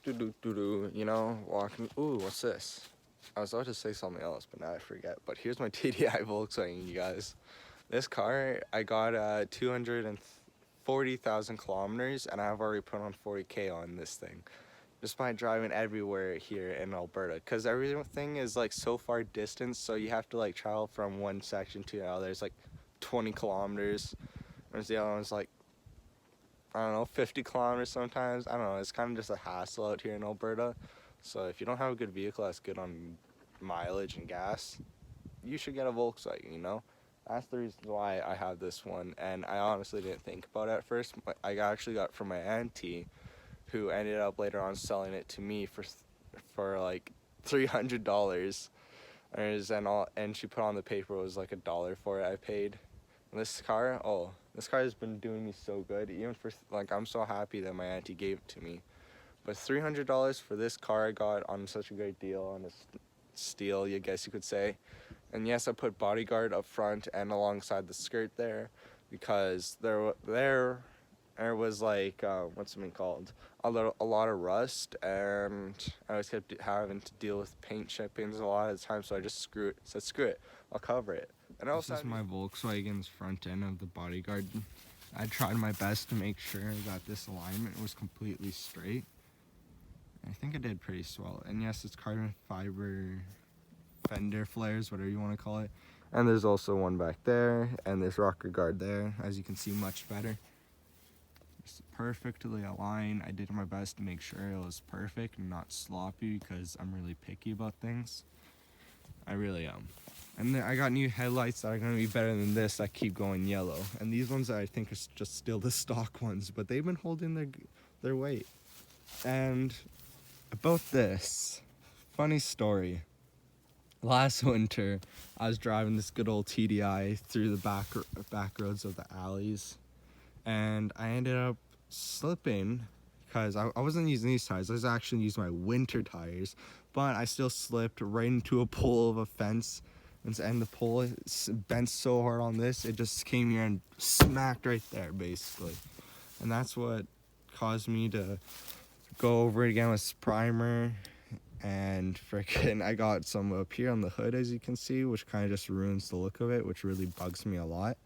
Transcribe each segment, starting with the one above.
You know, walking. Ooh, what's this? I was about to say something else, but now I forget. But here's my TDI Volkswagen, you guys. This car, I got 240,000 kilometers, and I've already put on 40K on this thing. Just by driving everywhere here in Alberta, because everything is like so far distance, so you have to like travel from one section to another. It's like 20 kilometers, whereas the other one's like, I don't know, 50 kilometers sometimes. I don't know, it's kind of just a hassle out here in Alberta. So if you don't have a good vehicle that's good on mileage and gas, you should get a Volkswagen, you know? That's the reason why I have this one, and I honestly didn't think about it at first. I actually got it from my auntie, who ended up later on selling it to me for like $300. And she put on the paper it was like $1 for it I paid. And this car has been doing me so good. Even for like, I'm so happy that my auntie gave it to me. But $300 for this car I got on such a great deal, on a steal, I guess you could say. And yes, I put bodyguard up front and alongside the skirt there, because there was like what's it called, a lot of rust, and I always kept having to deal with paint chippings a lot of the time. So I just said screw it, I'll cover it. And also, this is my Volkswagen's front end of the bodyguard. I tried my best to make sure that this alignment was completely straight. I think I did pretty swell. And yes, it's carbon fiber fender flares, whatever you want to call it. And there's also one back there, and there's rocker guard there, as you can see, much better. It's perfectly aligned. I did my best to make sure it was perfect and not sloppy, because I'm really picky about things. I really am. And then I got new headlights that are going to be better than this, that keep going yellow. And these ones I think are just still the stock ones, but they've been holding their weight. And about this, funny story. Last winter, I was driving this good old TDI through the back roads of the alleys, and I ended up slipping because I wasn't using these tires. I was actually using my winter tires, but I still slipped right into a pole of a fence, and the pole bent so hard on this, it just came here and smacked right there, basically. And that's what caused me to go over it again with primer. And frickin', I got some up here on the hood, as you can see, which kind of just ruins the look of it, which really bugs me a lot.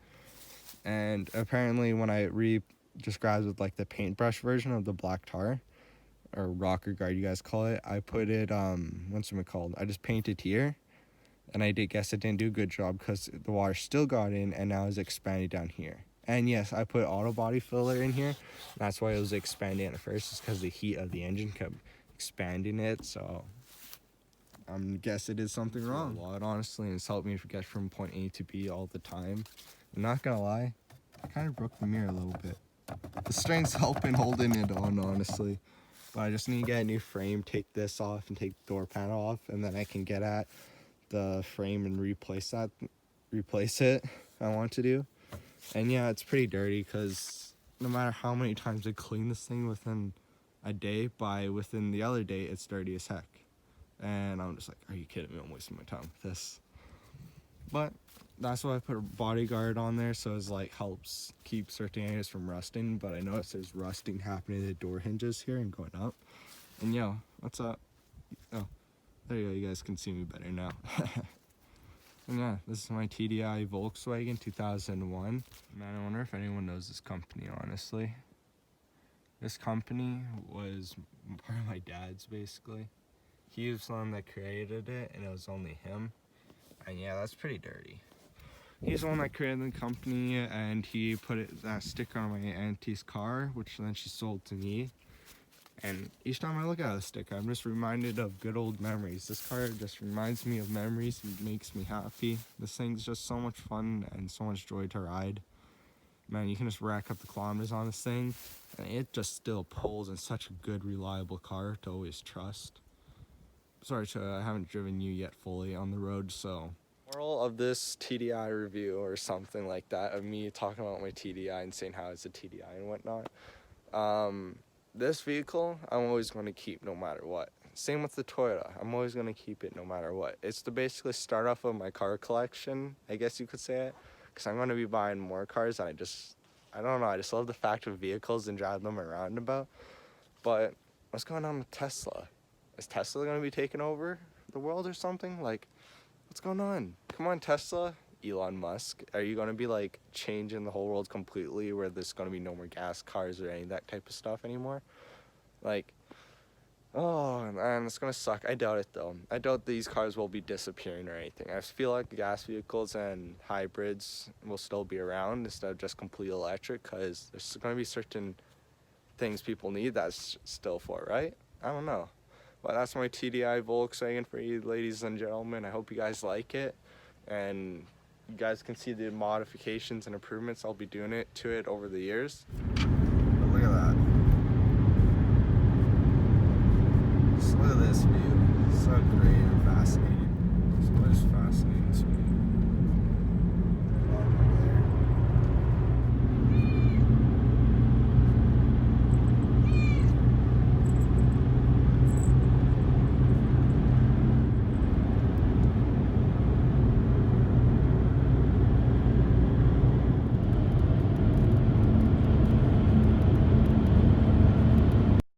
And apparently when I just grabbed with like the paintbrush version of the black tar, or rocker guard you guys call it, I put it, what's it called? I just painted here, and I guess I didn't do a good job because the water still got in and now it's expanding down here. And yes, I put auto body filler in here. That's why it was expanding at first, is because the heat of the engine kept expanding it. So I guess it is something wrong. A lot, honestly, and it's helped me get from point A to B all the time. I'm not gonna lie, I kind of broke the mirror a little bit. The string's helping holding it on, honestly. But I just need to get a new frame, take this off and take the door panel off, and then I can get at the frame and replace it. I want to do. And yeah, it's pretty dirty, because no matter how many times I clean this thing within a day, within the other day, it's dirty as heck. And I'm just like, are you kidding me? I'm wasting my time with this. But that's why I put a bodyguard on there, so it's like helps keep certain areas from rusting. But I noticed there's rusting happening to the door hinges here and going up. And yo, what's up? Oh, there you go. You guys can see me better now. And yeah, this is my TDI Volkswagen 2001. Man, I wonder if anyone knows this company, honestly. This company was part of my dad's, basically. He was the one that created it, and it was only him. And yeah, that's pretty dirty. He's the one that created the company, and he put that sticker on my auntie's car, which then she sold to me. And each time I look at the sticker, I'm just reminded of good old memories. This car just reminds me of memories and makes me happy. This thing's just so much fun and so much joy to ride. Man, you can just rack up the kilometers on this thing, and it just still pulls, in such a good, reliable car to always trust. Sorry, I haven't driven you yet fully on the road, so. Moral of this TDI review, or something like that, of me talking about my TDI and saying how it's a TDI and whatnot. This vehicle, I'm always going to keep no matter what. Same with the Toyota. I'm always going to keep it no matter what. It's to basically start off of my car collection, I guess you could say it, because I'm going to be buying more cars, and I don't know, I just love the fact of vehicles and drive them around about. But What's going on with Tesla? Is Tesla going to be taking over the world or something? Like, what's going on? Come on, Tesla, Elon Musk. Are you going to be like changing the whole world completely where there's going to be no more gas cars or any of that type of stuff anymore? Like, oh man, it's going to suck. I doubt it though. I doubt these cars will be disappearing or anything. I feel like gas vehicles and hybrids will still be around instead of just complete electric, because there's going to be certain things people need that's still for, right? I don't know. But that's my Tdi Volkswagen for you, ladies and gentlemen. I hope you guys like it, and you guys can see the modifications and improvements I'll be doing to it over the years. But look at that. Just look at this view. So great and fascinating. So what is fascinating to me?